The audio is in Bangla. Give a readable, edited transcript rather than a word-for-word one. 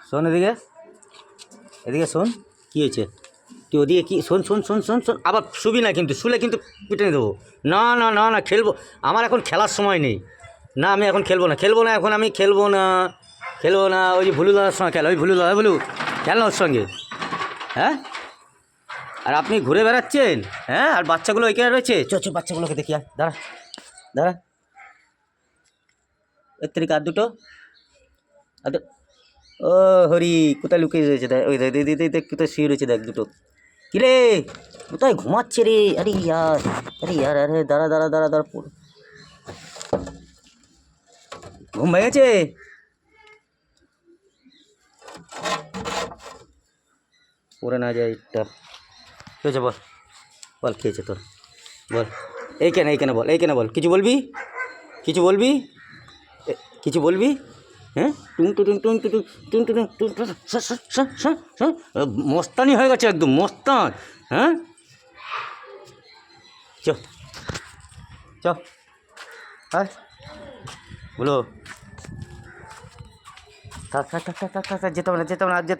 শোন এদিকে, এদিকে শোন, কী হয়েছে? তুই ওদিকে কি শোন শোন শোন শোন শোন, আবার শুবি না কিন্তু, শুলে কিন্তু পিটে দেবো। না না না না, খেলবো, আমার এখন খেলার সময় নেই। না আমি এখন খেলবো না, খেলবো না এখন, আমি খেলবো না, খেলবো না। ওই যে ভুলু দাদার সঙ্গে খেল, ওই ভুলু দাদা, বলু খেল না ওর সঙ্গে। হ্যাঁ, আর আপনি ঘুরে বেড়াচ্ছেন, হ্যাঁ, আর বাচ্চাগুলো ওইখানে রয়েছে। চো চো, বাচ্চাগুলোকে দেখি, আর দাঁড়া দাঁড়া, এর থেকে আর দুটো, আর ও হরি, কোথায় লুকিয়ে রয়েছে দেখ, ওই দেখ কোথায় শুয়ে রয়েছে দেখ দুটো। কিরে কোথায় ঘুমাচ্ছে রে? আরে ইয়ার, আরে ইয়ার, আরে দাঁড়া দাঁড়া দাঁড়া দাঁড়া, ঘুম ভেঙেছে? পড়ে না যায় এটা, খেয়েছে বল, বল খেয়েছে তোর, বল এইখানে বল, এইখানে বল, কিছু বলবি, কিছু বলবি, কিছু বলবি? হ্যাঁ, টুং টুং টুং টুং টুং টুং টুং টুং, মস্তানি হয়ে গেছে একদম মস্তান। হ্যাঁ, চ চ, হ্যাঁ বলো, থাক থাক থাক থাক থাক, যেতে হবে না, যেতে হবে না, আর যেতে